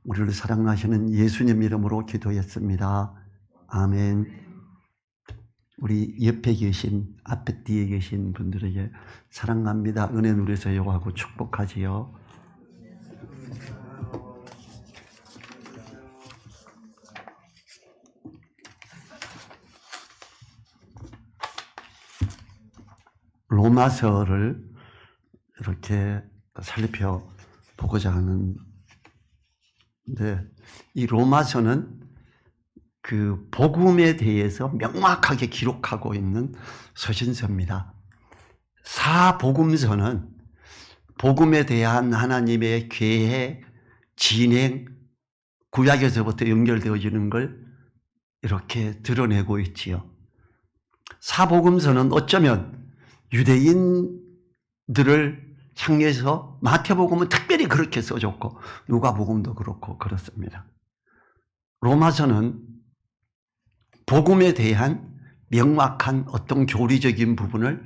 우리를 사랑하시는 예수님 이름으로 기도했습니다. 아멘. 우리 옆에 계신, 앞에 뒤에 계신 분들에게 사랑합니다, 은혜 누리세요 하고 축복하지요. 로마서를 이렇게 살펴보고자 하는데, 이 로마서는 그 복음에 대해서 명확하게 기록하고 있는 서신서입니다. 사복음서는 복음에 대한 하나님의 계획, 진행, 구약에서부터 연결되어지는 걸 이렇게 드러내고 있지요. 사복음서는 어쩌면 유대인들을 향해서, 마태복음은 특별히 그렇게 써줬고 누가복음도 그렇고 그렇습니다. 로마서는 복음에 대한 명확한 어떤 교리적인 부분을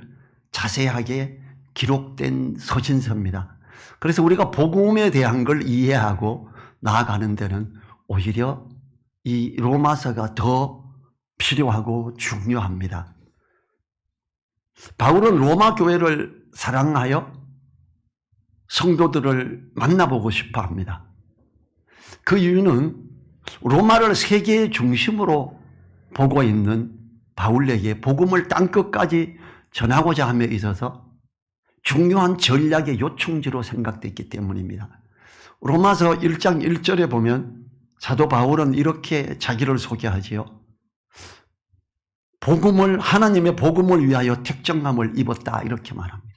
자세하게 기록된 서신서입니다. 그래서 우리가 복음에 대한 걸 이해하고 나아가는 데는 오히려 이 로마서가 더 필요하고 중요합니다. 바울은 로마 교회를 사랑하여 성도들을 만나보고 싶어 합니다. 그 이유는 로마를 세계의 중심으로 보고 있는 바울에게 복음을 땅끝까지 전하고자 함에 있어서 중요한 전략의 요충지로 생각됐기 때문입니다. 로마서 1장 1절에 보면 사도 바울은 이렇게 자기를 소개하지요. 하나님의 복음을 위하여 택정함을 입었다, 이렇게 말합니다.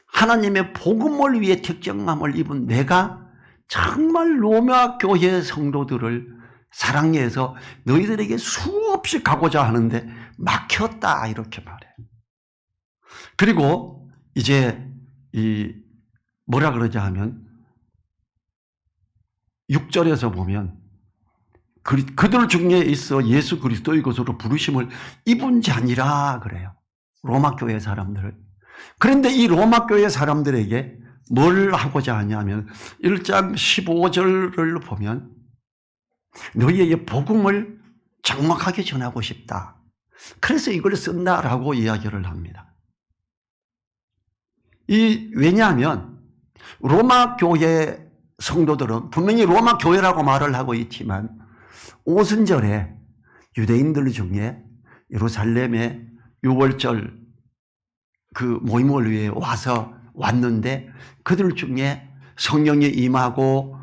하나님의 복음을 위해 택정함을 입은 내가 정말 로마 교회 성도들을 사랑해서 너희들에게 수없이 가고자 하는데 막혔다, 이렇게 말해요. 그리고 이제 뭐라 그러자 하면 6절에서 보면 그들 중에 있어 예수 그리스도의 것으로 부르심을 입은 자니라 그래요. 로마 교회 사람들을. 그런데 이 로마 교회 사람들에게 뭘 하고자 하냐면 1장 15절을 보면 너희에게 복음을 정확하게 전하고 싶다, 그래서 이걸 쓴다라고 이야기를 합니다. 왜냐하면 로마 교회 성도들은 분명히 로마 교회라고 말을 하고 있지만 오순절에 유대인들 중에 예루살렘에 6월절 그 모임을 위해 왔는데 그들 중에 성령이 임하고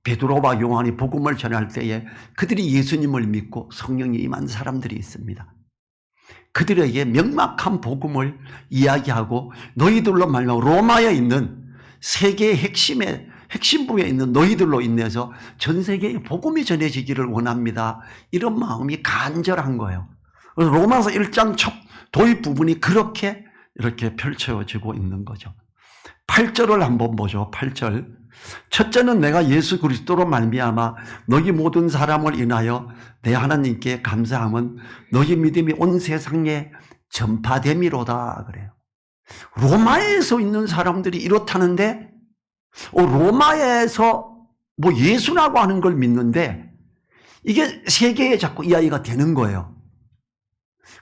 베드로와 요한이 복음을 전할 때에 그들이 예수님을 믿고 성령이 임한 사람들이 있습니다. 그들에게 명확한 복음을 이야기하고 너희들로 말미암아 로마에 있는 세계의 핵심부에 있는 너희들로 인해서 전 세계에 복음이 전해지기를 원합니다, 이런 마음이 간절한 거예요. 그래서 로마서 1장 첫 도입 부분이 이렇게 펼쳐지고 있는 거죠. 8절을 한번 보죠. 8절. 첫째는 내가 예수 그리스도로 말미암아 너희 모든 사람을 인하여 내 하나님께 감사함은 너희 믿음이 온 세상에 전파됨이로다 그래요. 로마에서 있는 사람들이 이렇다는데 로마에서 예수라고 하는 걸 믿는데 이게 세계에 자꾸 이야기가 되는 거예요.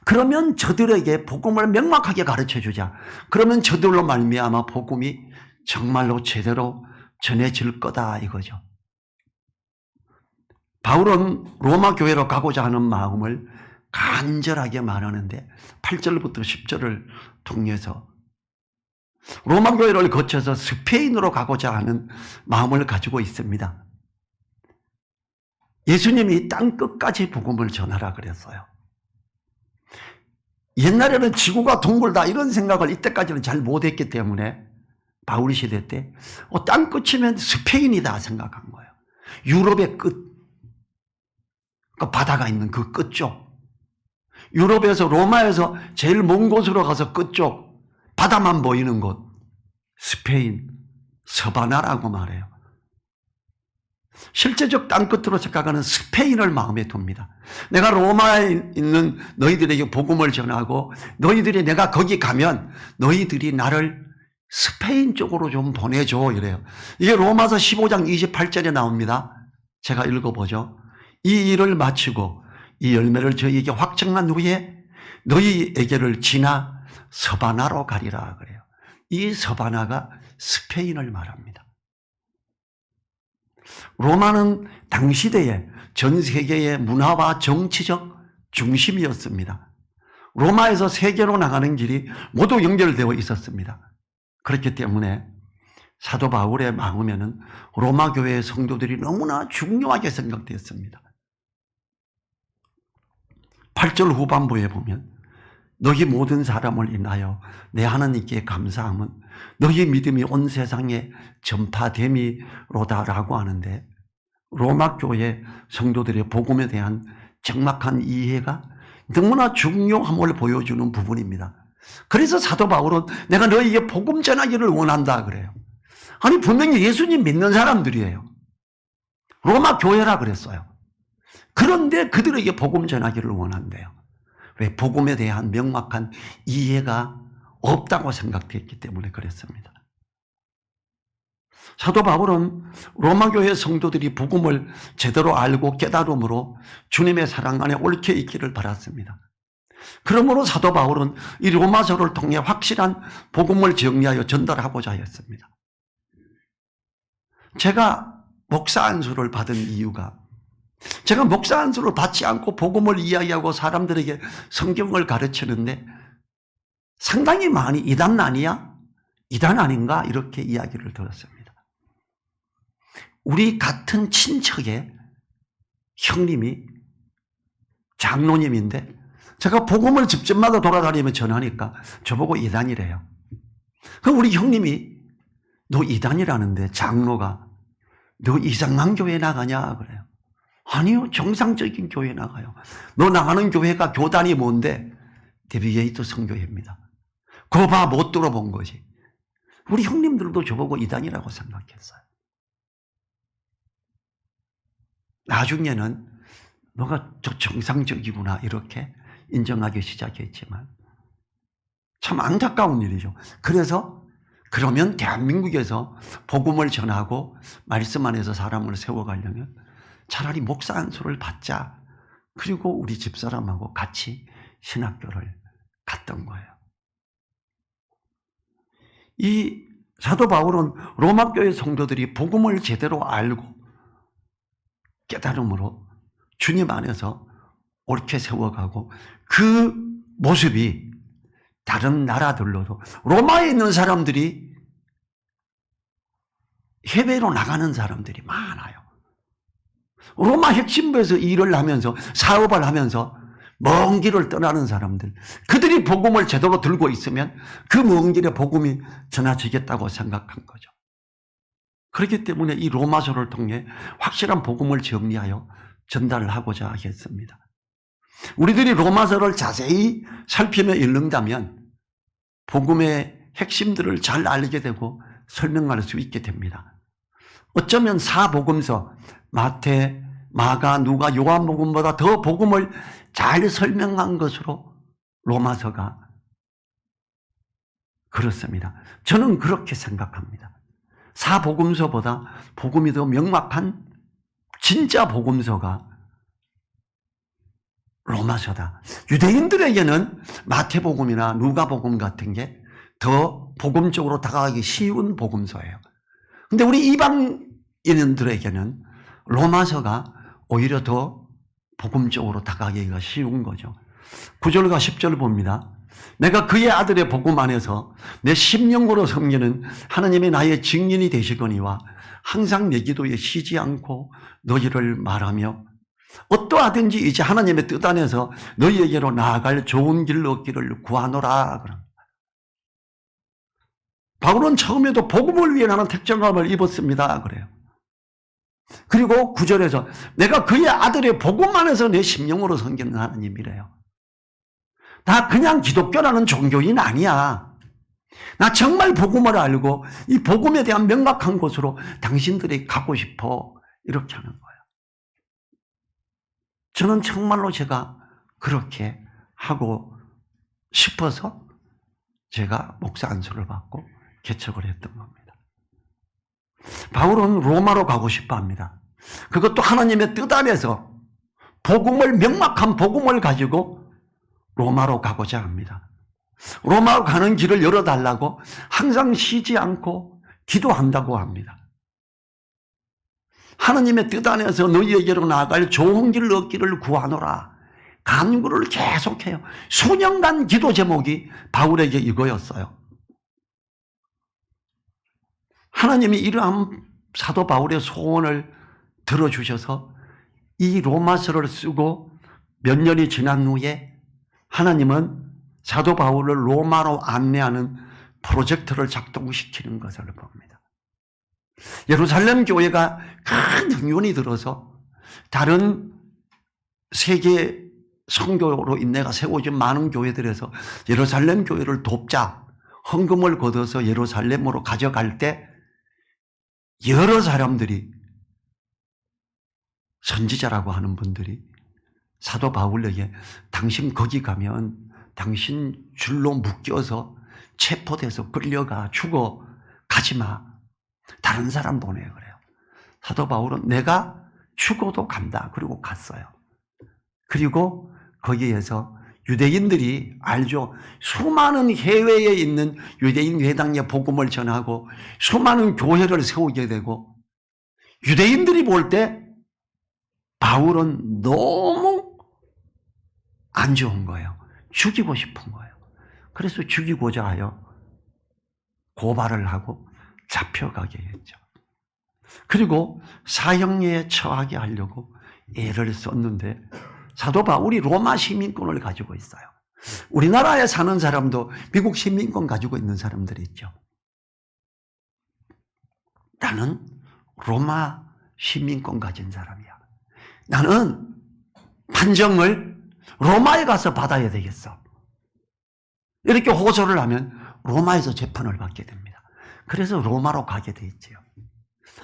그러면 저들에게 복음을 명확하게 가르쳐주자. 그러면 저들로 말미암아 복음이 정말로 제대로 전해질 거다, 이거죠. 바울은 로마 교회로 가고자 하는 마음을 간절하게 말하는데 8절부터 10절을 통해서 로마 교회를 거쳐서 스페인으로 가고자 하는 마음을 가지고 있습니다. 예수님이 땅끝까지 복음을 전하라 그랬어요. 옛날에는 지구가 둥글다 이런 생각을 이때까지는 잘 못했기 때문에 바울 시대 때 땅끝이면 스페인이다 생각한 거예요. 유럽의 끝, 그 바다가 있는 그 끝쪽, 유럽에서 로마에서 제일 먼 곳으로 가서 끝쪽 바다만 보이는 곳, 스페인 서바나라고 말해요. 실제적 땅끝으로 착각하는 스페인을 마음에 둡니다. 내가 로마에 있는 너희들에게 복음을 전하고 너희들이 내가 거기 가면 너희들이 나를 스페인 쪽으로 좀 보내줘 이래요. 이게 로마서 15장 28절에 나옵니다. 제가 읽어보죠. 이 일을 마치고 이 열매를 저희에게 확정한 후에 너희에게를 지나 서바나로 가리라 그래요. 이 서바나가 스페인을 말합니다. 로마는 당시대에 전 세계의 문화와 정치적 중심이었습니다. 로마에서 세계로 나가는 길이 모두 연결되어 있었습니다. 그렇기 때문에 사도 바울의 마음에는 로마 교회의 성도들이 너무나 중요하게 생각되었습니다. 8절 후반부에 보면 너희 모든 사람을 인하여 내 하나님께 감사함은 너희 믿음이 온 세상에 전파됨이로다라고 하는데, 로마 교회 성도들의 복음에 대한 정확한 이해가 너무나 중요함을 보여주는 부분입니다. 그래서 사도 바울은 내가 너희에게 복음 전하기를 원한다 그래요. 아니 분명히 예수님 믿는 사람들이에요. 로마 교회라 그랬어요. 그런데 그들에게 복음 전하기를 원한대요. 왜? 복음에 대한 명확한 이해가 없다고 생각됐기 때문에 그랬습니다. 사도 바울은 로마 교회 성도들이 복음을 제대로 알고 깨달음으로 주님의 사랑 안에 얽혀 있기를 바랐습니다. 그러므로 사도 바울은 이 로마서를 통해 확실한 복음을 정리하여 전달하고자 했습니다. 제가 목사 안수를 받은 이유가, 제가 목사 안수를 받지 않고 복음을 이야기하고 사람들에게 성경을 가르치는데 상당히 많이 이단 아니야? 이단 아닌가? 이렇게 이야기를 들었습니다. 우리 같은 친척의 형님이 장로님인데 제가 복음을 집집마다 돌아다니며 전하니까 저보고 이단이래요. 그럼 우리 형님이 너 이단이라는데 장로가 너 이상한 교회 나가냐 그래요. 아니요, 정상적인 교회 나가요. 너 나가는 교회가 교단이 뭔데? 데비게이트 성교회입니다. 그거 봐, 못 들어본 거지. 우리 형님들도 저보고 이단이라고 생각했어요. 나중에는 너가 저 정상적이구나 이렇게 인정하기 시작했지만 참 안타까운 일이죠. 그래서 그러면 대한민국에서 복음을 전하고 말씀 안에서 사람을 세워가려면 차라리 목사 안수를 받자. 그리고 우리 집사람하고 같이 신학교를 갔던 거예요. 이 사도 바울은 로마 교회 성도들이 복음을 제대로 알고 깨달음으로 주님 안에서 옳게 세워가고 그 모습이 다른 나라들로도, 로마에 있는 사람들이 해외로 나가는 사람들이 많아요. 로마 핵심부에서 일을 하면서 사업을 하면서 먼 길을 떠나는 사람들, 그들이 복음을 제대로 들고 있으면 그 먼 길에 복음이 전해지겠다고 생각한 거죠. 그렇기 때문에 이 로마서를 통해 확실한 복음을 정리하여 전달을 하고자 했습니다. 우리들이 로마서를 자세히 살피며 읽는다면 복음의 핵심들을 잘 알게 되고 설명할 수 있게 됩니다. 어쩌면 사복음서 마태, 마가, 누가, 요한복음보다 더 복음을 잘 설명한 것으로 로마서가 그렇습니다. 저는 그렇게 생각합니다. 사복음서보다 복음이 더 명확한 진짜 복음서가 로마서다. 유대인들에게는 마태복음이나 누가복음 같은 게 더 복음적으로 다가가기 쉬운 복음서예요. 근데 우리 이방인들에게는 로마서가 오히려 더 복음적으로 다가가기가 쉬운 거죠. 9절과 10절 봅니다. 내가 그의 아들의 복음 안에서 내 심령으로 섬기는 하나님의 나의 증인이 되시거니와 항상 내 기도에 쉬지 않고 너희를 말하며 어떠하든지 이제 하나님의 뜻 안에서 너희에게로 나아갈 좋은 길을 얻기를 구하노라. 바울은 처음에도 복음을 위해 나는 택정감을 입었습니다. 그래요. 그리고 9절에서 내가 그의 아들의 복음 안에서 내 심령으로 섬기는 하나님이래요. 나 그냥 기독교라는 종교인 아니야. 나 정말 복음을 알고 이 복음에 대한 명확한 곳으로 당신들이 가고 싶어. 이렇게 하는 거예요. 저는 정말로 제가 그렇게 하고 싶어서 제가 목사 안수를 받고 개척을 했던 겁니다. 바울은 로마로 가고 싶어 합니다. 그것도 하나님의 뜻 안에서 명확한 복음을 가지고 로마로 가고자 합니다. 로마로 가는 길을 열어달라고 항상 쉬지 않고 기도한다고 합니다. 하나님의 뜻 안에서 너희에게로 나아갈 좋은 길을 얻기를 구하노라. 간구를 계속해요. 수년간 기도 제목이 바울에게 이거였어요. 하나님이 이러한 사도 바울의 소원을 들어주셔서 이 로마서를 쓰고 몇 년이 지난 후에 하나님은 사도 바울을 로마로 안내하는 프로젝트를 작동시키는 것을 봅니다. 예루살렘 교회가 큰 흥분이 들어서 다른 세계 선교로 인내가 세워진 많은 교회들에서 예루살렘 교회를 돕자 헌금을 걷어서 예루살렘으로 가져갈 때 여러 사람들이 선지자라고 하는 분들이 사도 바울에게 당신 거기 가면 당신 줄로 묶여서 체포돼서 끌려가 죽어 가지마. 다른 사람 보내 그래요. 사도 바울은 내가 죽어도 간다. 그리고 갔어요. 그리고 거기에서 유대인들이 알죠. 수많은 해외에 있는 유대인 회당에 복음을 전하고 수많은 교회를 세우게 되고 유대인들이 볼 때 바울은 너무 안 좋은 거예요. 죽이고 싶은 거예요. 그래서 죽이고자 하여 고발을 하고 잡혀가게 했죠. 그리고 사형리에 처하게 하려고 애를 썼는데 사도 바울이 로마 시민권을 가지고 있어요. 우리나라에 사는 사람도 미국 시민권 가지고 있는 사람들이 있죠. 나는 로마 시민권 가진 사람이야. 나는 판정을 로마에 가서 받아야 되겠어. 이렇게 호소를 하면 로마에서 재판을 받게 됩니다. 그래서 로마로 가게 돼 있지요.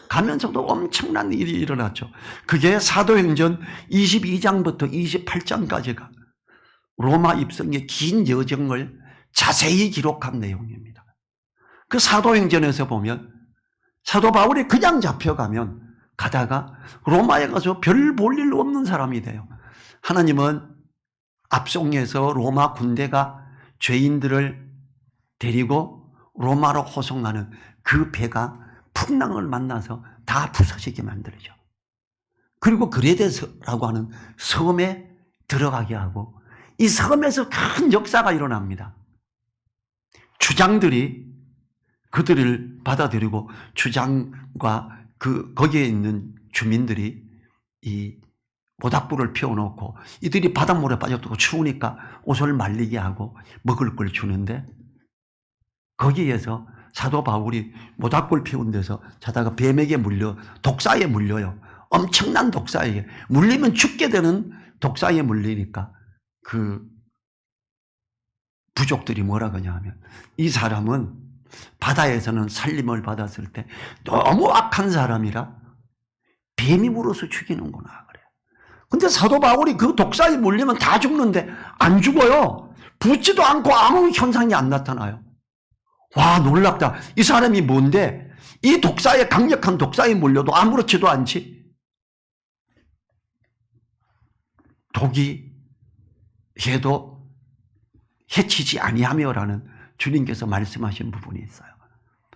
가면서도 엄청난 일이 일어났죠. 그게 사도행전 22장부터 28장까지가 로마 입성의 긴 여정을 자세히 기록한 내용입니다. 그 사도행전에서 보면 사도 바울이 그냥 잡혀가면 가다가 로마에 가서 별 볼 일 없는 사람이 돼요. 하나님은 앞송에서 로마 군대가 죄인들을 데리고 로마로 호송하는 그 배가 풍랑을 만나서 다 부서지게 만들죠. 그리고 그레데스라고 하는 섬에 들어가게 하고 이 섬에서 큰 역사가 일어납니다. 주장들이 그들을 받아들이고 주장과 거기에 있는 주민들이 이 모닥불을 피워놓고 이들이 바닷물에 빠졌다고 추우니까 옷을 말리게 하고 먹을 걸 주는데 거기에서 사도 바울이 모닥불 피운 데서 자다가 뱀에게 물려 독사에 물려요. 엄청난 독사에 물리면 죽게 되는 독사에 물리니까 그 부족들이 뭐라 그러냐 하면 이 사람은 바다에서는 살림을 받았을 때 너무 악한 사람이라 뱀이 물어서 죽이는구나 그래요. 근데 사도 바울이 그 독사에 물리면 다 죽는데 안 죽어요. 붓지도 않고 아무 현상이 안 나타나요. 와, 놀랍다. 이 사람이 뭔데 이 강력한 독사에 물려도 아무렇지도 않지. 독이 해도 해치지 아니하며라는 주님께서 말씀하신 부분이 있어요.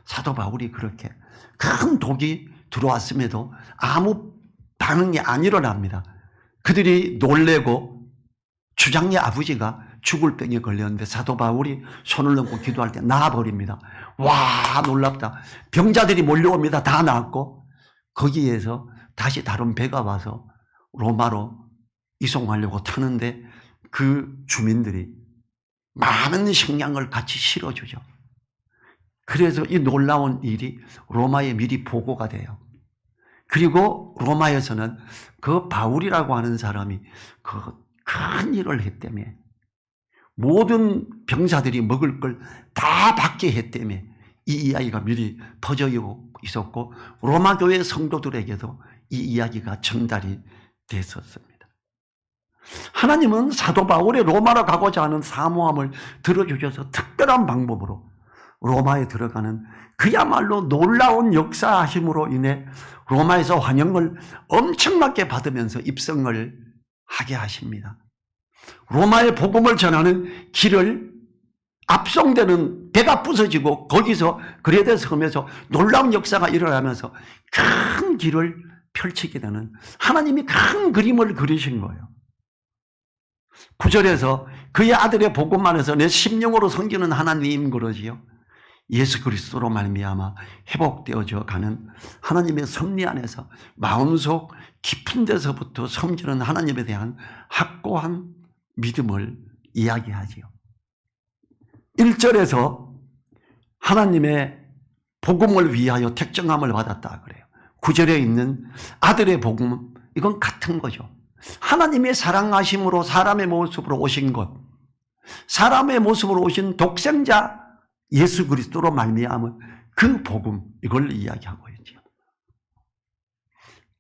사도 바울이 그렇게 큰 독이 들어왔음에도 아무 반응이 안 일어납니다. 그들이 놀래고 주장의 아버지가 죽을 병에 걸렸는데 사도 바울이 손을 얹고 기도할 때 나아버립니다. 와, 놀랍다. 병자들이 몰려옵니다. 다 나았고 거기에서 다시 다른 배가 와서 로마로 이송하려고 타는데 그 주민들이 많은 식량을 같이 실어주죠. 그래서 이 놀라운 일이 로마에 미리 보고가 돼요. 그리고 로마에서는 그 바울이라고 하는 사람이 그 큰 일을 했다며 모든 병사들이 먹을 걸 다 받게 했다며 이 이야기가 미리 퍼져 있었고 로마 교회 성도들에게도 이 이야기가 전달이 됐었습니다. 하나님은 사도 바울의 로마로 가고자 하는 사모함을 들어주셔서 특별한 방법으로 로마에 들어가는 그야말로 놀라운 역사하심으로 인해 로마에서 환영을 엄청나게 받으면서 입성을 하게 하십니다. 로마의 복음을 전하는 길을 압송되는 배가 부서지고 거기서 그레데 섬에서 놀라운 역사가 일어나면서 큰 길을 펼치게 되는 하나님이 큰 그림을 그리신 거예요. 9절에서 그의 아들의 복음 안에서 내 심령으로 섬기는 하나님 그러지요. 예수 그리스도로 말미암아 회복되어져 가는 하나님의 섭리 안에서 마음속 깊은 데서부터 섬기는 하나님에 대한 확고한 믿음을 이야기하지요. 1절에서 하나님의 복음을 위하여 택정함을 받았다 그래요. 9절에 있는 아들의 복음, 이건 같은 거죠. 하나님의 사랑하심으로 사람의 모습으로 오신 것, 사람의 모습으로 오신 독생자 예수 그리스도로 말미암은 그 복음, 이걸 이야기하고 있죠.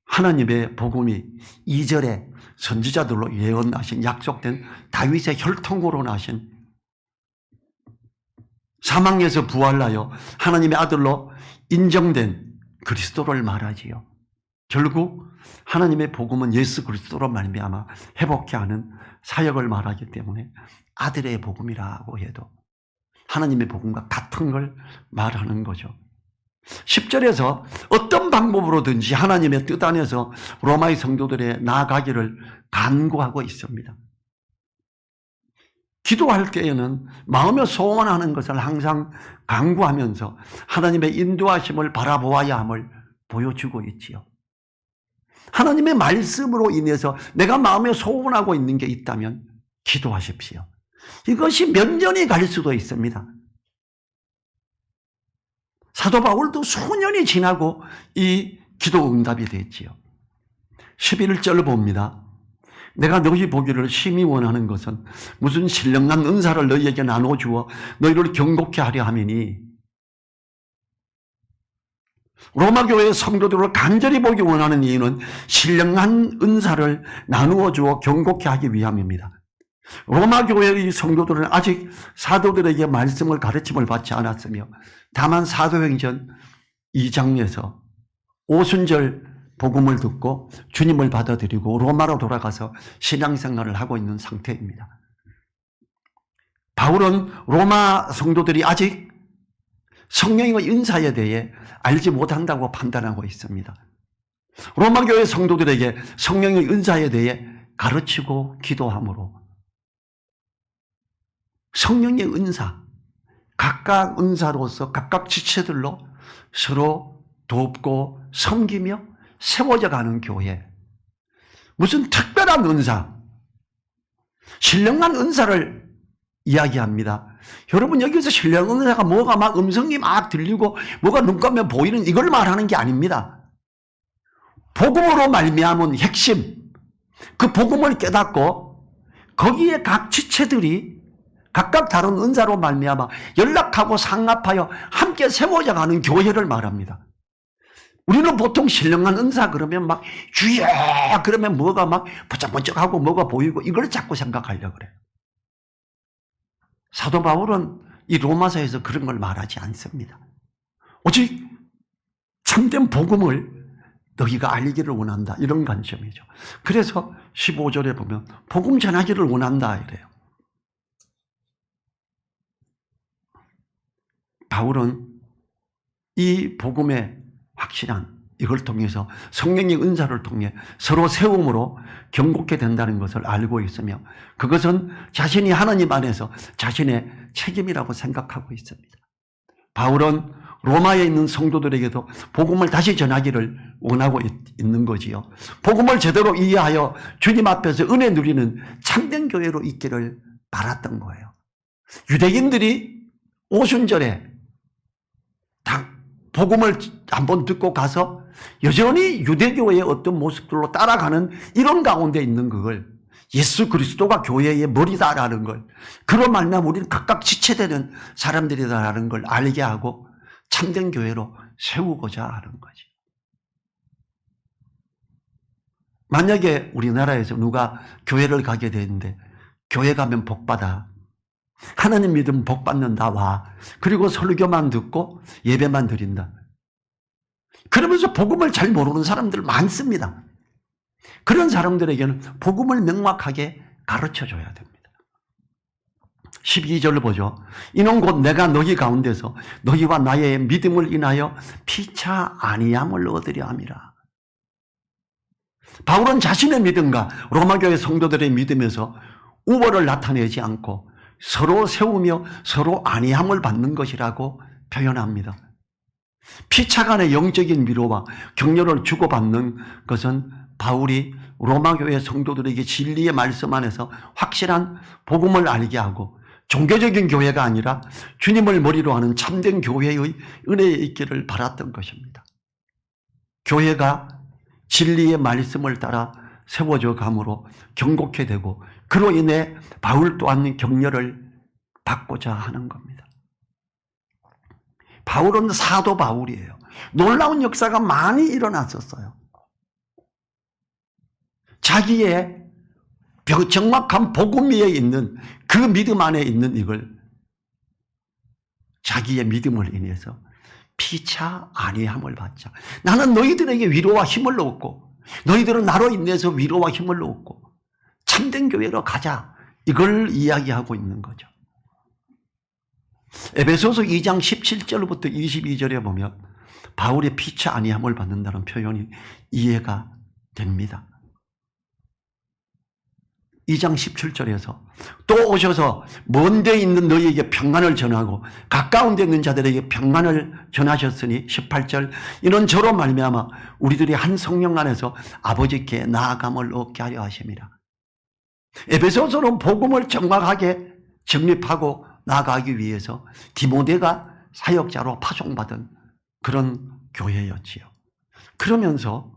하나님의 복음이 2절에 선지자들로 예언하신 약속된 다윗의 혈통으로 나신 사망에서 부활하여 하나님의 아들로 인정된 그리스도를 말하지요. 결국 하나님의 복음은 예수 그리스도로 말미암아 회복케 하는 사역을 말하기 때문에 아들의 복음이라고 해도 하나님의 복음과 같은 걸 말하는 거죠. 10절에서 어떤 방법으로든지 하나님의 뜻 안에서 로마의 성도들의 나아가기를 간구하고 있습니다. 기도할 때에는 마음에 소원하는 것을 항상 간구하면서 하나님의 인도하심을 바라보아야 함을 보여주고 있지요. 하나님의 말씀으로 인해서 내가 마음에 소원하고 있는 게 있다면 기도하십시오. 이것이 몇 년이 갈 수도 있습니다. 사도 바울도 수년이 지나고 이 기도 응답이 됐지요. 11절 봅니다. 내가 너희 보기를 심히 원하는 것은 무슨 신령한 은사를 너희에게 나눠주어 너희를 경고케 하려 함이니, 로마 교회의 성도들을 간절히 보기 원하는 이유는 신령한 은사를 나누어 주어 경고케 하기 위함입니다. 로마 교회의 성도들은 아직 사도들에게 말씀을 가르침을 받지 않았으며 다만 사도행전 2장에서 오순절 복음을 듣고 주님을 받아들이고 로마로 돌아가서 신앙생활을 하고 있는 상태입니다. 바울은 로마 성도들이 아직 성령의 은사에 대해 알지 못한다고 판단하고 있습니다. 로마 교회 성도들에게 성령의 은사에 대해 가르치고 기도함으로 성령의 은사, 각각 은사로서 각각 지체들로 서로 돕고 섬기며 세워져 가는 교회. 무슨 특별한 은사, 신령한 은사를 이야기합니다. 여러분, 여기서 신령한 은사가 뭐가 막 음성이 막 들리고 뭐가 눈 감면 보이는 이걸 말하는 게 아닙니다. 복음으로 말미암은 핵심, 그 복음을 깨닫고 거기에 각 지체들이 각각 다른 은사로 말미암아 연락하고 상합하여 함께 세워져 가는 교회를 말합니다. 우리는 보통 신령한 은사 그러면 막 주여 그러면 뭐가 막 번쩍번쩍하고 뭐가 보이고 이걸 자꾸 생각하려고 그래요. 사도 바울은 이 로마서에서 그런 걸 말하지 않습니다. 오직 참된 복음을 너희가 알기를 원한다, 이런 관점이죠. 그래서 15절에 보면 복음 전하기를 원한다 이래요. 바울은 이 복음의 확실한 이걸 통해서 성령의 은사를 통해 서로 세움으로 경고케 된다는 것을 알고 있으며 그것은 자신이 하나님 안에서 자신의 책임이라고 생각하고 있습니다. 바울은 로마에 있는 성도들에게도 복음을 다시 전하기를 원하고 있는 거지요. 복음을 제대로 이해하여 주님 앞에서 은혜 누리는 참된 교회로 있기를 바랐던 거예요. 유대인들이 오순절에 복음을 한번 듣고 가서 여전히 유대교의 어떤 모습들로 따라가는 이런 가운데 있는 그걸 예수 그리스도가 교회의 머리다라는 걸, 그로 말미암아 우리는 각각 지체되는 사람들이다라는 걸 알게 하고 참된 교회로 세우고자 하는 거지. 만약에 우리나라에서 누가 교회를 가게 되는데 교회 가면 복 받아, 하나님 믿으면 복 받는다. 와. 그리고 설교만 듣고 예배만 드린다. 그러면서 복음을 잘 모르는 사람들 많습니다. 그런 사람들에게는 복음을 명확하게 가르쳐줘야 됩니다. 12절을 보죠. 이는 곧 내가 너희 가운데서 너희와 나의 믿음을 인하여 피차 아니함을 얻으려 함이라. 바울은 자신의 믿음과 로마교회 성도들의 믿음에서 우월을 나타내지 않고 서로 세우며 서로 안위함을 받는 것이라고 표현합니다. 피차 간의 영적인 위로와 격려를 주고받는 것은 바울이 로마교회 성도들에게 진리의 말씀 안에서 확실한 복음을 알게 하고 종교적인 교회가 아니라 주님을 머리로 하는 참된 교회의 은혜에 있기를 바랐던 것입니다. 교회가 진리의 말씀을 따라 세워져 감으로 경고케 되고 그로 인해 바울 또한 격려를 받고자 하는 겁니다. 바울은 사도 바울이에요. 놀라운 역사가 많이 일어났었어요. 자기의 정확한 복음 위에 있는 그 믿음 안에 있는 이걸 자기의 믿음을 인해서 피차 아니함을 받자. 나는 너희들에게 위로와 힘을 얻고 너희들은 나로 인해서 위로와 힘을 얻고 참된 교회로 가자. 이걸 이야기하고 있는 거죠. 에베소서 2장 17절부터 22절에 보면 바울의 피차 아니함을 받는다는 표현이 이해가 됩니다. 2장 17절에서 또 오셔서 먼 데 있는 너희에게 평안을 전하고 가까운 데 있는 자들에게 평안을 전하셨으니 18절 이는 저로 말미암아 우리들이 한 성령 안에서 아버지께 나아감을 얻게 하려 하심이라. 에베소서는 복음을 정확하게 정립하고 나아가기 위해서 디모데가 사역자로 파송받은 그런 교회였지요. 그러면서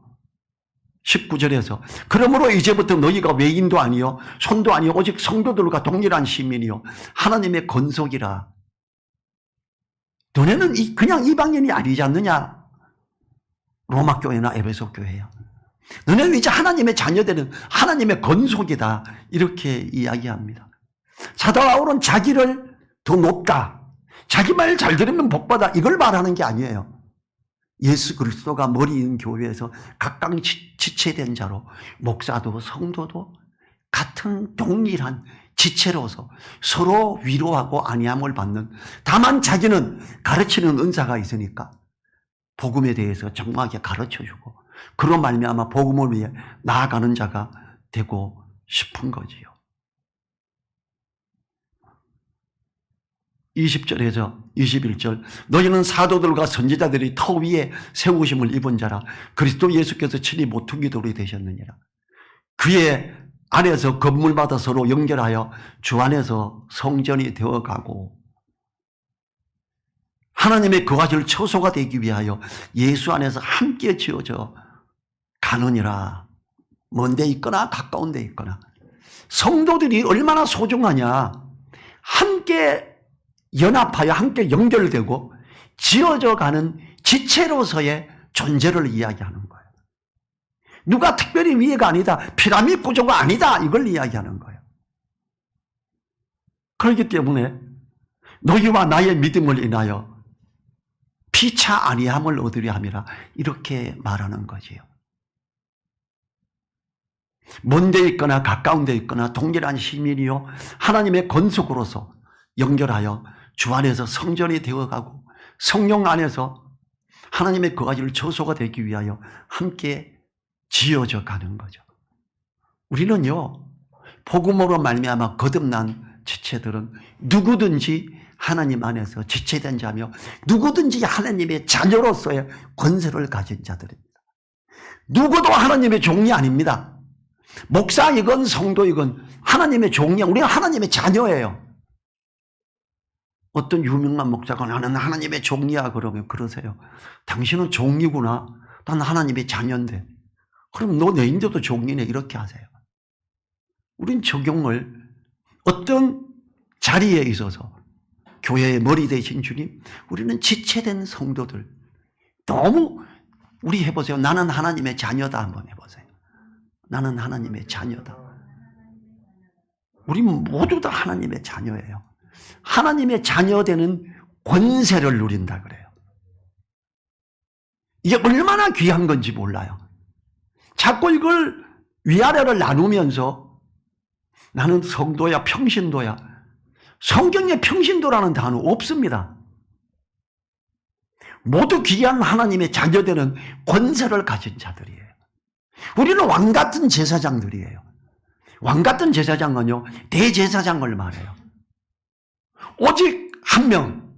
19절에서 그러므로 이제부터 너희가 외인도 아니요 손도 아니요 오직 성도들과 동일한 시민이요 하나님의 건속이라. 너네는 그냥 이방인이 아니지 않느냐. 로마 교회나 에베소 교회야. 너네는 이제 하나님의 자녀들은 하나님의 건속이다. 이렇게 이야기합니다. 사도 바울은 자기를 더 높다. 자기 말 잘 들으면 복받아. 이걸 말하는 게 아니에요. 예수 그리스도가 머리인 교회에서 각각 지체된 자로 목사도 성도도 같은 동일한 지체로서 서로 위로하고 안위함을 받는, 다만 자기는 가르치는 은사가 있으니까 복음에 대해서 정확하게 가르쳐주고 그로 말미암아 복음을 위해 나아가는 자가 되고 싶은 거지요. 20절에서 21절 너희는 사도들과 선지자들이 터 위에 세우심을 입은 자라 그리스도 예수께서 친히 모퉁이 돌이 되셨느니라. 그의 안에서 건물마다 서로 연결하여 주 안에서 성전이 되어가고 하나님의 거하실 처소가 되기 위하여 예수 안에서 함께 지어져 가느니라. 먼 데 있거나 가까운 데 있거나 성도들이 얼마나 소중하냐. 함께 연합하여 함께 연결되고 지어져 가는 지체로서의 존재를 이야기하는 거예요. 누가 특별히 위에가 아니다. 피라미드 구조가 아니다. 이걸 이야기하는 거예요. 그렇기 때문에 너희와 나의 믿음을 인하여 피차 아니함을 얻으려 함이라 이렇게 말하는 거지요. 먼 데 있거나 가까운 데 있거나 동일한 시민이요 하나님의 건속으로서 연결하여 주 안에서 성전이 되어가고 성령 안에서 하나님의 거하실 처소가 되기 위하여 함께 지어져 가는 거죠. 우리는요 복음으로 말미암아 거듭난 지체들은 누구든지 하나님 안에서 지체된 자며 누구든지 하나님의 자녀로서의 권세를 가진 자들입니다. 누구도 하나님의 종이 아닙니다. 목사이건 성도이건 하나님의 종이야. 우리는 하나님의 자녀예요. 어떤 유명한 목사가 나는 하나님의 종이야 그러면 그러세요. 당신은 종이구나. 난 하나님의 자녀인데. 그럼 너 내인데도 종이네 이렇게 하세요. 우린 적용을 어떤 자리에 있어서 교회의 머리 되신 주님, 우리는 지체된 성도들 너무 우리 해보세요. 나는 하나님의 자녀다 한번 해보세요. 나는 하나님의 자녀다. 우리 모두 다 하나님의 자녀예요. 하나님의 자녀되는 권세를 누린다 그래요. 이게 얼마나 귀한 건지 몰라요. 자꾸 이걸 위아래를 나누면서 나는 성도야, 평신도야. 성경에 평신도라는 단어 없습니다. 모두 귀한 하나님의 자녀되는 권세를 가진 자들이에요. 우리는 왕같은 제사장들이에요. 왕같은 제사장은요, 대제사장을 말해요. 오직 한 명,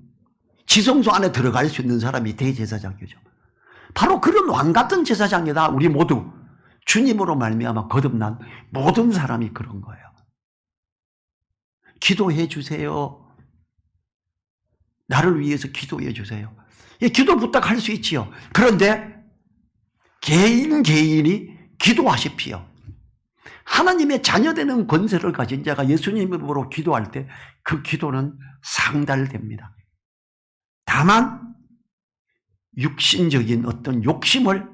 지성소 안에 들어갈 수 있는 사람이 대제사장이죠. 바로 그런 왕같은 제사장이다. 우리 모두 주님으로 말미암아 거듭난 모든 사람이 그런 거예요. 기도해 주세요. 나를 위해서 기도해 주세요. 기도 부탁할 수 있지요. 그런데 개인이 기도하십시오. 하나님의 자녀되는 권세를 가진 자가 예수님으로 기도할 때 그 기도는 상달됩니다. 다만 육신적인 어떤 욕심을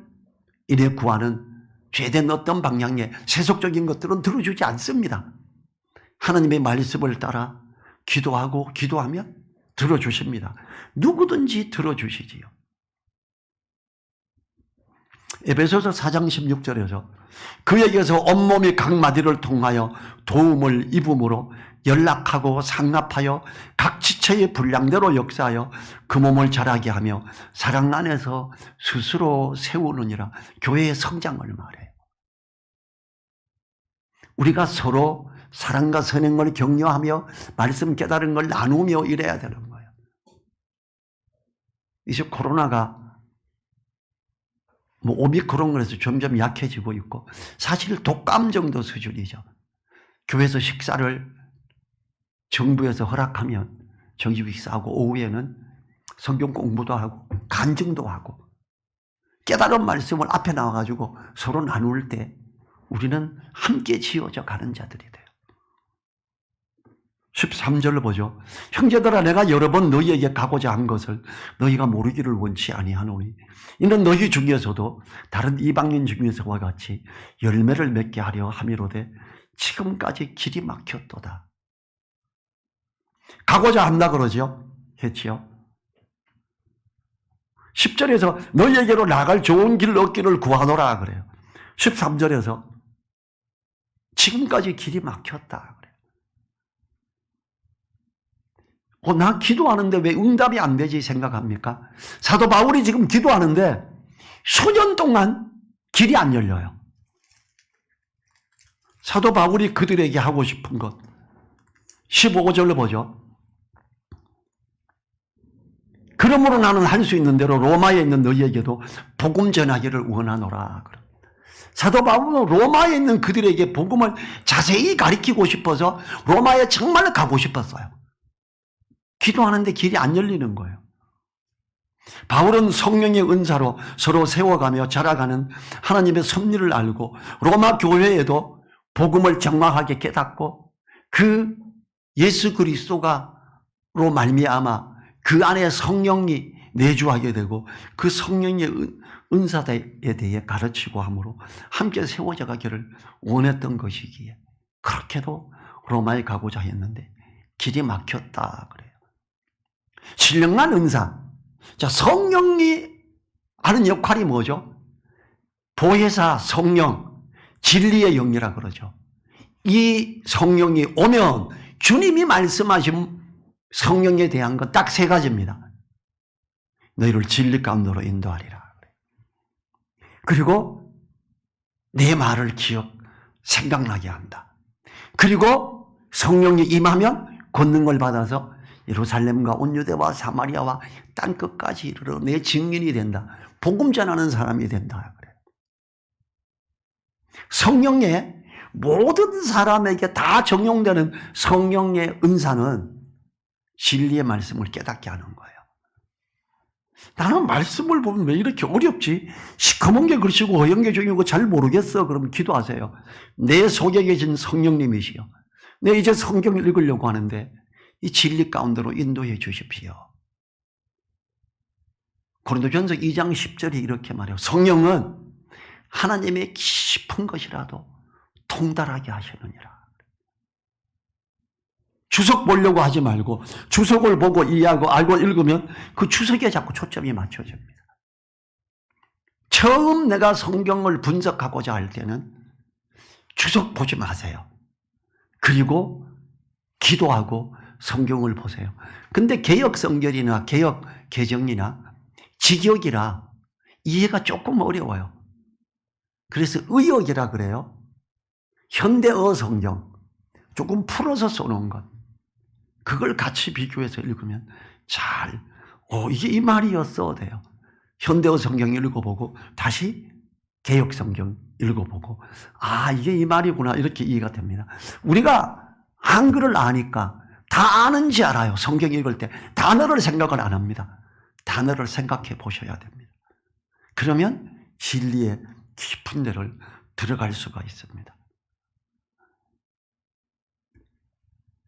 인해 구하는 죄된 어떤 방향의 세속적인 것들은 들어주지 않습니다. 하나님의 말씀을 따라 기도하고 기도하면 들어주십니다. 누구든지 들어주시지요. 에베소서 4장 16절에서 그에게서 온몸이 각 마디를 통하여 도움을 입음으로 연락하고 상납하여 각 지체의 분량대로 역사하여 그 몸을 자라게 하며 사랑 안에서 스스로 세우느니라. 교회의 성장을 말해요. 우리가 서로 사랑과 선행을 격려하며 말씀 깨달은 걸 나누며 이래야 되는 거예요. 이제 코로나가 오미크론 그래서 점점 약해지고 있고 사실 독감 정도 수준이죠. 교회에서 식사를 정부에서 허락하면 정식 식사하고 오후에는 성경 공부도 하고 간증도 하고 깨달은 말씀을 앞에 나와가지고 서로 나눌 때 우리는 함께 지어져 가는 자들이 돼요. 13절을 보죠. 형제들아 내가 여러 번 너희에게 가고자 한 것을 너희가 모르기를 원치 아니하노니 이는 너희 중에서도 다른 이방인 중에서와 같이 열매를 맺게 하려 함이로되 지금까지 길이 막혔도다. 가고자 한다 그러죠. 했지요. 10절에서 너희에게로 나갈 좋은 길 얻기를 구하노라 그래요. 13절에서 지금까지 길이 막혔다 그래요. 나 기도하는데 왜 응답이 안 되지 생각합니까? 사도 바울이 지금 기도하는데 수년 동안 길이 안 열려요. 사도 바울이 그들에게 하고 싶은 것 15절로 보죠. 그러므로 나는 할 수 있는 대로 로마에 있는 너희에게도 복음 전하기를 원하노라. 사도 바울은 로마에 있는 그들에게 복음을 자세히 가르치고 싶어서 로마에 정말 가고 싶었어요. 기도하는데 길이 안 열리는 거예요. 바울은 성령의 은사로 서로 세워가며 자라가는 하나님의 섭리를 알고 로마 교회에도 복음을 정확하게 깨닫고 그 예수 그리스도가로 말미암아 그 안에 성령이 내주하게 되고 그 성령의 은사에 대해 가르치고 함으로 함께 세워져 가기를 원했던 것이기에 그렇게도 로마에 가고자 했는데 길이 막혔다 그래요. 신령한 은사. 자, 성령이 하는 역할이 뭐죠? 보혜사 성령, 진리의 영이라 그러죠. 이 성령이 오면 주님이 말씀하신 성령에 대한 건 딱 세 가지입니다. 너희를 진리 가운데로 인도하리라. 그리고 내 말을 생각나게 한다. 그리고 성령이 임하면 권능을 받아서 예루살렘과 온 유대와 사마리아와 땅 끝까지 이르러 내 증인이 된다. 복음 전하는 사람이 된다. 그래. 성령의 모든 사람에게 다 적용되는 성령의 은사는 진리의 말씀을 깨닫게 하는 거예요. 나는 말씀을 보면 왜 이렇게 어렵지? 시커먼 게 그러시고 어려운 게 중요하고 잘 모르겠어. 그러면 기도하세요. 내 속에 계신 성령님이시여. 내 이제 성경을 읽으려고 하는데 이 진리 가운데로 인도해 주십시오. 고린도전서 2장 10절에 이렇게 말해요. 성령은 하나님의 깊은 것이라도 통달하게 하시느니라. 주석 보려고 하지 말고 주석을 보고 이해하고 알고 읽으면 그 주석에 자꾸 초점이 맞춰집니다. 처음 내가 성경을 분석하고자 할 때는 주석 보지 마세요. 그리고 기도하고 성경을 보세요. 근데 개역 성결이나 개역 개정이나 직역이라 이해가 조금 어려워요. 그래서 의역이라 그래요. 현대어 성경 조금 풀어서 써놓은 것, 그걸 같이 비교해서 읽으면 잘 이게 이 말이었어 돼요. 현대어 성경 읽어보고 다시 개역 성경 읽어보고 이게 이 말이구나 이렇게 이해가 됩니다. 우리가 한글을 아니까 다 아는지 알아요. 성경 읽을 때 단어를 생각을 안 합니다. 단어를 생각해 보셔야 됩니다. 그러면 진리의 깊은 데를 들어갈 수가 있습니다.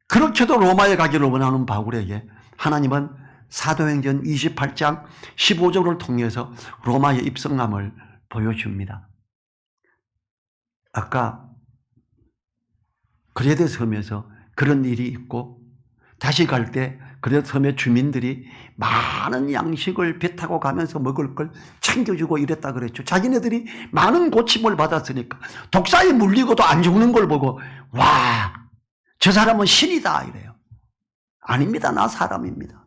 그렇게도 로마에 가기를 원하는 바울에게 하나님은 사도행전 28장 15절을 통해서 로마의 입성함을 보여줍니다. 아까 그레데 섬에서 그런 일이 있고 다시 갈 때 그레데 섬의 주민들이 많은 양식을 배 타고 가면서 먹을 걸 챙겨주고 이랬다 그랬죠. 자기네들이 많은 고침을 받았으니까 독사에 물리고도 안 죽는 걸 보고 와, 저 사람은 신이다 이래요. 아닙니다. 나 사람입니다.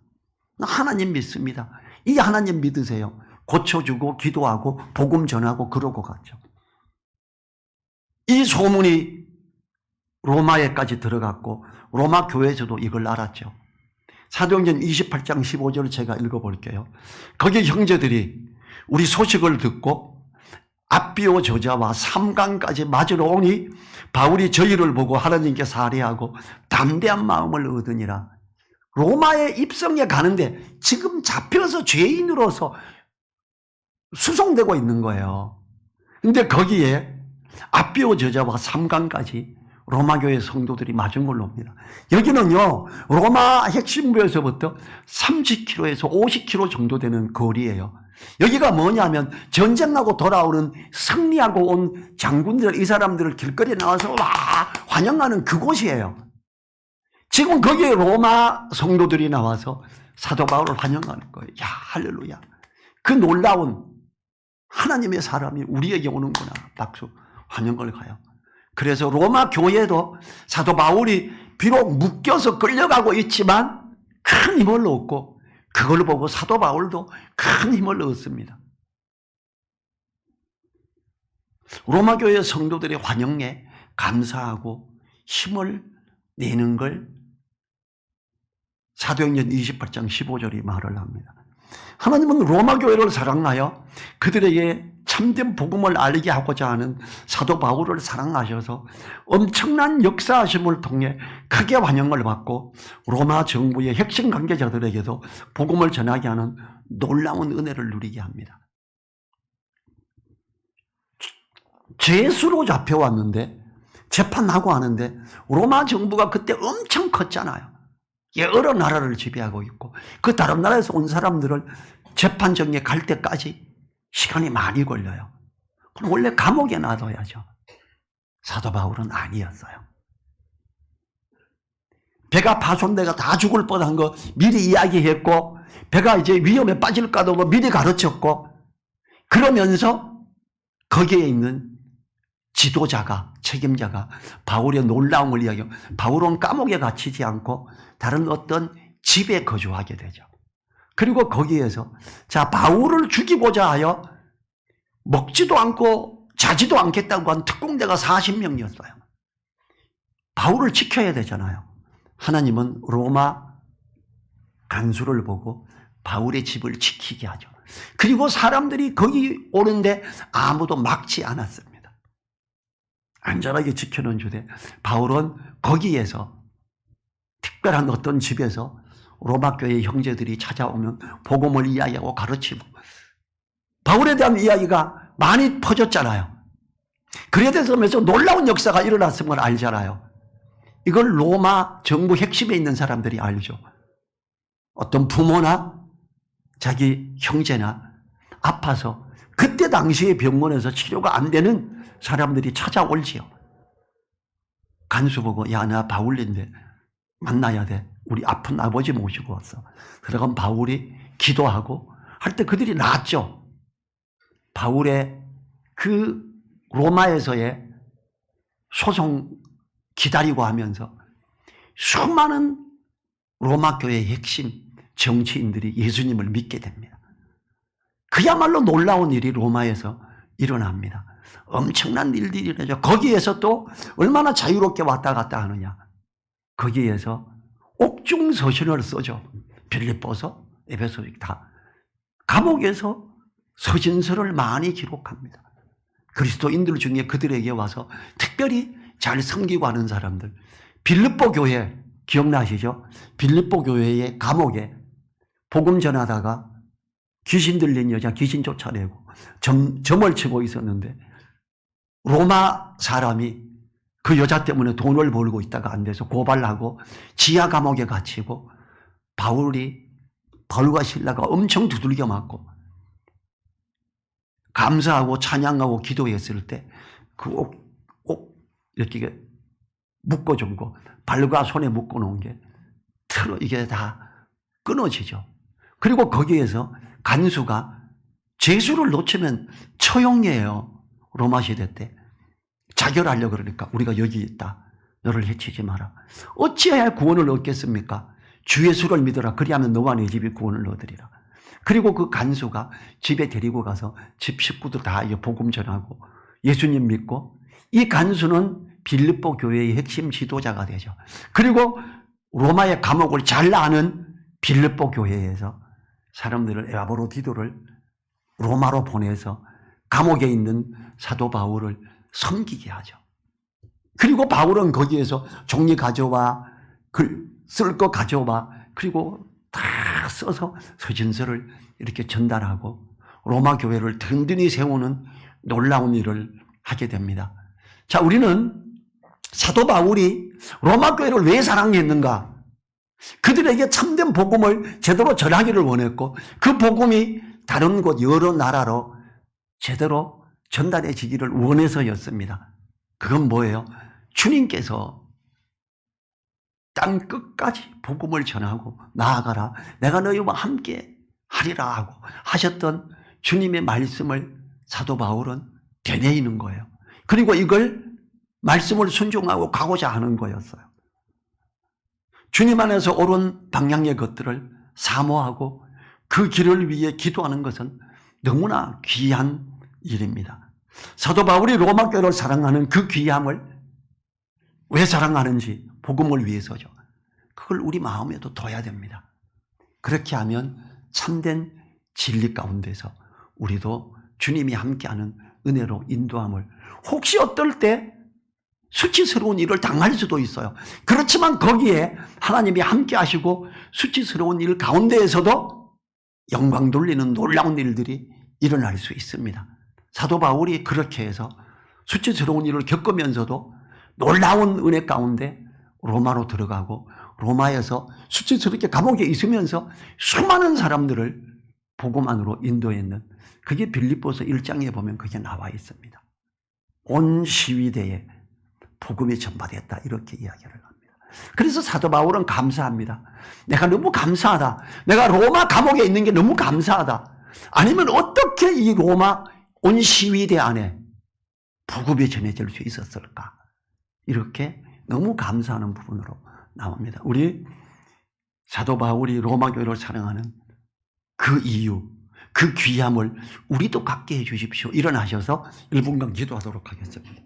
나 하나님 믿습니다. 이 하나님 믿으세요. 고쳐주고 기도하고 복음 전하고 그러고 갔죠. 이 소문이 로마에까지 들어갔고 로마 교회에서도 이걸 알았죠. 사도행전 28장 15절을 제가 읽어볼게요. 거기 형제들이 우리 소식을 듣고 앞비오 저자와 삼강까지 맞으러 오니 바울이 저희를 보고 하나님께 살해하고 담대한 마음을 얻으니라. 로마에 입성해 가는데 지금 잡혀서 죄인으로서 수송되고 있는 거예요. 근데 거기에 앞비오 저자와 삼강까지 로마교회 성도들이 맞은 걸로 옵니다. 여기는요, 로마 핵심부에서부터 30km에서 50km 정도 되는 거리예요. 여기가 뭐냐면 전쟁하고 돌아오는 승리하고 온 장군들, 이 사람들을 길거리에 나와서 와 환영하는 그곳이에요. 지금 거기에 로마 성도들이 나와서 사도 바울을 환영하는 거예요. 야, 할렐루야. 그 놀라운 하나님의 사람이 우리에게 오는구나. 박수, 환영을 가요. 그래서 로마 교회도 사도 바울이 비록 묶여서 끌려가고 있지만 큰 힘을 얻고 그걸 보고 사도 바울도 큰 힘을 얻습니다. 로마 교회 성도들의 환영에 감사하고 힘을 내는 걸 사도행전 28장 15절이 말을 합니다. 하나님은 로마 교회를 사랑하여 그들에게 참된 복음을 알게 하고자 하는 사도 바울을 사랑하셔서 엄청난 역사하심을 통해 크게 환영을 받고 로마 정부의 핵심 관계자들에게도 복음을 전하게 하는 놀라운 은혜를 누리게 합니다. 죄수로 잡혀왔는데 재판하고 하는데 로마 정부가 그때 엄청 컸잖아요. 여러 나라를 지배하고 있고 그 다른 나라에서 온 사람들을 재판정에 갈 때까지 시간이 많이 걸려요. 그럼 원래 감옥에 놔둬야죠. 사도 바울은 아니었어요. 배가 파손돼가 다 죽을 뻔한 거 미리 이야기했고 배가 이제 위험에 빠질까도 미리 가르쳤고 그러면서 거기에 있는 지도자가 책임자가 바울의 놀라움을 이야기하고 바울은 감옥에 갇히지 않고 다른 어떤 집에 거주하게 되죠. 그리고 거기에서 자 바울을 죽이고자 하여 먹지도 않고 자지도 않겠다고 한 특공대가 40명이었어요. 바울을 지켜야 되잖아요. 하나님은 로마 간수를 보고 바울의 집을 지키게 하죠. 그리고 사람들이 거기 오는데 아무도 막지 않았습니다. 안전하게 지켜놓은 주되 바울은 거기에서 특별한 어떤 집에서 로마 교회 형제들이 찾아오면 복음을 이야기하고 가르치고 바울에 대한 이야기가 많이 퍼졌잖아요. 그레데 섬에서 놀라운 역사가 일어났음을 걸 알잖아요. 이걸 로마 정부 핵심에 있는 사람들이 알죠. 어떤 부모나 자기 형제나 아파서 그때 당시에 병원에서 치료가 안 되는 사람들이 찾아올지요. 간수 보고 야 나 바울인데 만나야 돼. 우리 아픈 아버지 모시고 왔어. 그러면 바울이 기도하고 할 때 그들이 나았죠. 바울의 그 로마에서의 소송 기다리고 하면서 수많은 로마 교회의 핵심 정치인들이 예수님을 믿게 됩니다. 그야말로 놀라운 일이 로마에서 일어납니다. 엄청난 일들이 일어나죠. 거기에서 또 얼마나 자유롭게 왔다 갔다 하느냐. 거기에서 옥중 서신을 써죠. 빌립보서, 에베소 다. 감옥에서 서신서를 많이 기록합니다. 그리스도인들 중에 그들에게 와서 특별히 잘 섬기고 하는 사람들. 빌립보 교회 기억나시죠? 빌립보 교회의 감옥에 복음 전하다가 귀신 들린 여자 귀신 쫓아내고 점을 치고 있었는데 로마 사람이 그 여자 때문에 돈을 벌고 있다가 안 돼서 고발하고 지하 감옥에 갇히고 바울과 실라가 엄청 두들겨 맞고 감사하고 찬양하고 기도했을 때 그 옥 이렇게 묶어준 거 발과 손에 묶어놓은 게 이게 다 끊어지죠. 그리고 거기에서 간수가 죄수를 놓치면 처형이에요. 로마 시대 때. 자결하려고 그러니까 우리가 여기 있다. 너를 해치지 마라. 어찌해야 구원을 얻겠습니까? 주 예수를 믿어라. 그리하면 너와 네 집이 구원을 얻으리라. 그리고 그 간수가 집에 데리고 가서 집 식구들 다 복음 전하고 예수님 믿고 이 간수는 빌립보 교회의 핵심 지도자가 되죠. 그리고 로마의 감옥을 잘 아는 빌립보 교회에서 사람들을 에바브로디도를 로마로 보내서 감옥에 있는 사도 바울을 섬기게 하죠. 그리고 바울은 거기에서 종이 가져와 쓸 거 가져와 그리고 다 써서 서신서를 이렇게 전달하고 로마 교회를 든든히 세우는 놀라운 일을 하게 됩니다. 자, 우리는 사도 바울이 로마 교회를 왜 사랑했는가? 그들에게 참된 복음을 제대로 전하기를 원했고 그 복음이 다른 곳 여러 나라로 제대로 전달해지기를 원해서였습니다. 그건 뭐예요? 주님께서 땅 끝까지 복음을 전하고 나아가라. 내가 너희와 함께 하리라 하고 하셨던 주님의 말씀을 사도 바울은 되뇌이는 거예요. 그리고 이걸 말씀을 순종하고 가고자 하는 거였어요. 주님 안에서 옳은 방향의 것들을 사모하고 그 길을 위해 기도하는 것은 너무나 귀한 일입니다. 사도 바울이 로마 교회를 사랑하는 그 귀함을 왜 사랑하는지 복음을 위해서죠. 그걸 우리 마음에도 둬야 됩니다. 그렇게 하면 참된 진리 가운데서 우리도 주님이 함께하는 은혜로 인도함을 혹시 어떨 때 수치스러운 일을 당할 수도 있어요. 그렇지만 거기에 하나님이 함께 하시고 수치스러운 일 가운데에서도 영광 돌리는 놀라운 일들이 일어날 수 있습니다. 사도 바울이 그렇게 해서 수치스러운 일을 겪으면서도 놀라운 은혜 가운데 로마로 들어가고 로마에서 수치스럽게 감옥에 있으면서 수많은 사람들을 복음 안으로 인도했는 그게 빌립보서 1장에 보면 그게 나와 있습니다. 온 시위대에 복음이 전파됐다 이렇게 이야기를 합니다. 그래서 사도 바울은 감사합니다. 내가 너무 감사하다. 내가 로마 감옥에 있는 게 너무 감사하다. 아니면 어떻게 이 로마 온 시위대 안에 복음이 전해질 수 있었을까? 이렇게 너무 감사하는 부분으로 나옵니다. 우리 사도 바울이 로마 교회를 사랑하는 그 이유, 그 귀함을 우리도 갖게 해 주십시오. 일어나셔서 1분간 기도하도록 하겠습니다.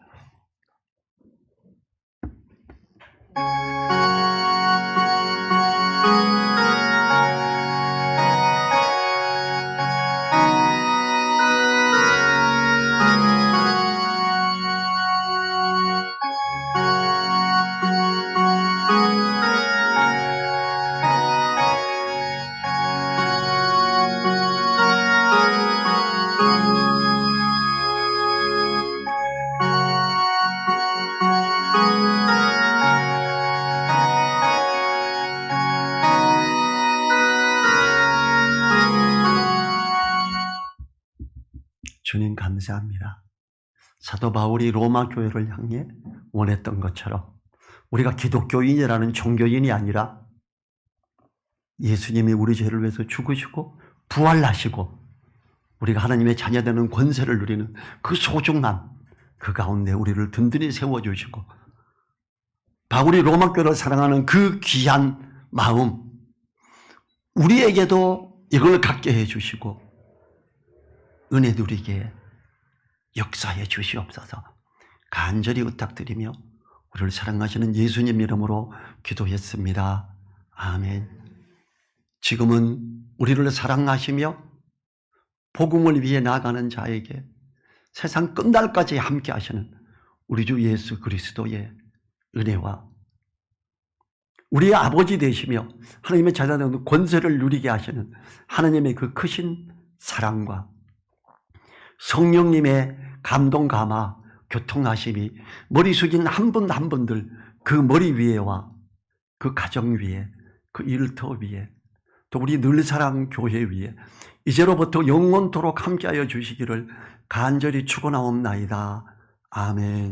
주님 감사합니다. 사도 바울이 로마 교회를 향해 원했던 것처럼 우리가 기독교인이라는 종교인이 아니라 예수님이 우리 죄를 위해서 죽으시고 부활하시고 우리가 하나님의 자녀되는 권세를 누리는 그 소중함, 그 가운데 우리를 든든히 세워주시고 바울이 로마교를 사랑하는 그 귀한 마음, 우리에게도 이걸 갖게 해주시고 은혜 누리게 역사해 주시옵소서. 간절히 부탁드리며 우리를 사랑하시는 예수님 이름으로 기도했습니다. 아멘. 지금은 우리를 사랑하시며 복음을 위해 나아가는 자에게 세상 끝날까지 함께 하시는 우리 주 예수 그리스도의 은혜와 우리의 아버지 되시며 하나님의 자녀된 권세를 누리게 하시는 하나님의 그 크신 사랑과 성령님의 감동 감화 교통하심이 머리 숙인 한 분 한 분들 그 머리 위에와 그 가정 위에 그 일터 위에 또 우리 늘사랑 교회 위에 이제로부터 영원토록 함께하여 주시기를 간절히 축원하옵나이다. 아멘.